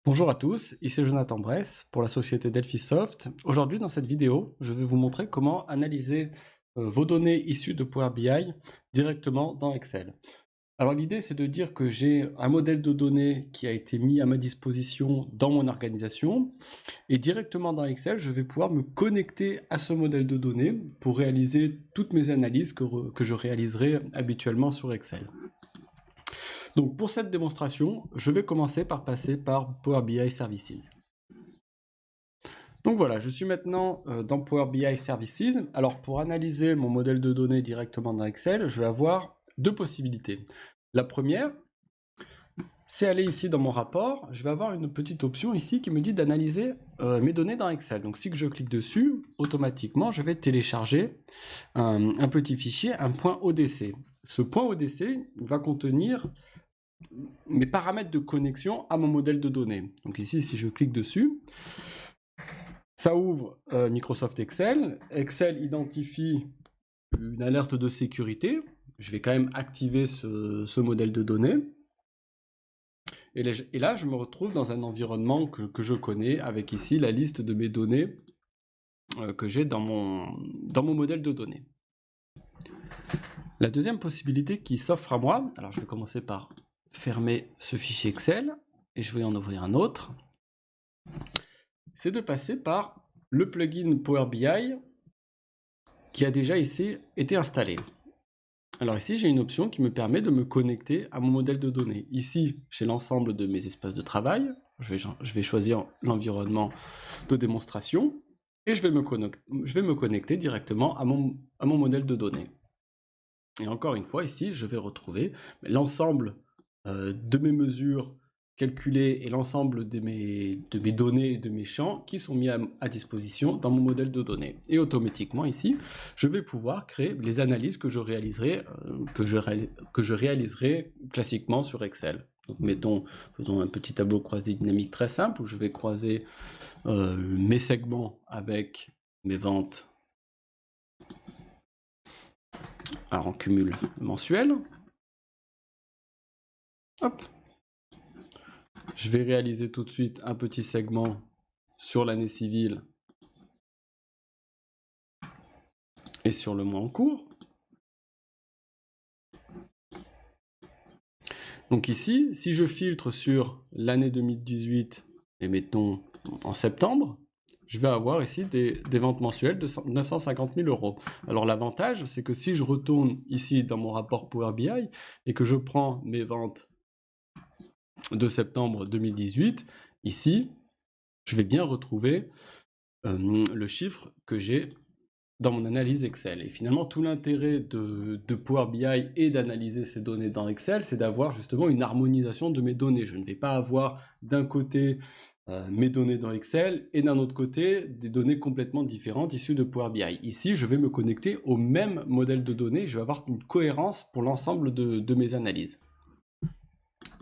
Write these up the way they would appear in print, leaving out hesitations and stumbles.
Bonjour à tous, ici Jonathan Bress pour la société Delphisoft. Aujourd'hui, dans cette vidéo, je vais vous montrer comment analyser vos données issues de Power BI directement dans Excel. Alors l'idée, c'est de dire que j'ai un modèle de données qui a été mis à ma disposition dans mon organisation et directement dans Excel, je vais pouvoir me connecter à ce modèle de données pour réaliser toutes mes analyses que je réaliserai habituellement sur Excel. Donc pour cette démonstration, je vais commencer par passer par Power BI Services. Donc voilà, je suis maintenant dans Power BI Services. Alors pour analyser mon modèle de données directement dans Excel, je vais avoir deux possibilités. La première, c'est aller ici dans mon rapport, je vais avoir une petite option ici qui me dit d'analyser mes données dans Excel. Donc si je clique dessus, automatiquement je vais télécharger un petit fichier, un point ODC. Ce point ODC va contenir mes paramètres de connexion à mon modèle de données. Donc ici, si je clique dessus, ça ouvre Microsoft Excel. Excel identifie une alerte de sécurité. Je vais quand même activer ce modèle de données. Et là, je me retrouve dans un environnement que je connais, avec ici la liste de mes données que j'ai dans mon modèle de données. La deuxième possibilité qui s'offre à moi, alors je vais commencer par fermer ce fichier Excel et je vais en ouvrir un autre, c'est de passer par le plugin Power BI qui a déjà ici été installé. Alors ici, j'ai une option qui me permet de me connecter à mon modèle de données. Ici, j'ai l'ensemble de mes espaces de travail. Je vais choisir l'environnement de démonstration et je vais me connecter directement à mon modèle de données. Et encore une fois, ici, je vais retrouver l'ensemble de mes mesures calculées et l'ensemble de mes données et de mes champs qui sont mis à disposition dans mon modèle de données. Et automatiquement ici, je vais pouvoir créer les analyses que je réaliserai, classiquement sur Excel. Donc faisons un petit tableau croisé dynamique très simple où je vais croiser mes segments avec mes ventes. Alors en cumul mensuel. Hop. Je vais réaliser tout de suite un petit segment sur l'année civile et sur le mois en cours. Donc ici, si je filtre sur l'année 2018 et mettons en septembre, je vais avoir ici des ventes mensuelles de 950 000 €. Alors l'avantage, c'est que si je retourne ici dans mon rapport Power BI et que je prends mes ventes de septembre 2018, ici, je vais bien retrouver le chiffre que j'ai dans mon analyse Excel. Et finalement, tout l'intérêt de Power BI et d'analyser ces données dans Excel, c'est d'avoir justement une harmonisation de mes données. Je ne vais pas avoir d'un côté mes données dans Excel et d'un autre côté des données complètement différentes issues de Power BI. Ici, je vais me connecter au même modèle de données, je vais avoir une cohérence pour l'ensemble de mes analyses.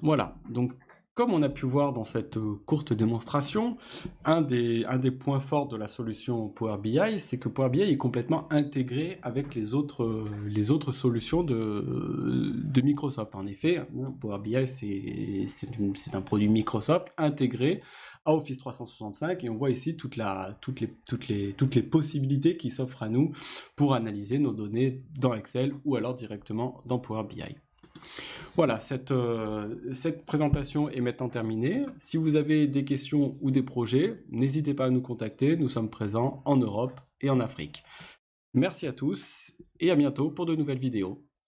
Voilà, donc comme on a pu voir dans cette courte démonstration, un des points forts de la solution Power BI, c'est que Power BI est complètement intégré avec les autres solutions de Microsoft. En effet, Power BI, c'est un produit Microsoft intégré à Office 365 et on voit ici toutes les possibilités qui s'offrent à nous pour analyser nos données dans Excel ou alors directement dans Power BI. Voilà, cette présentation est maintenant terminée. Si vous avez des questions ou des projets, n'hésitez pas à nous contacter. Nous sommes présents en Europe et en Afrique. Merci à tous et à bientôt pour de nouvelles vidéos.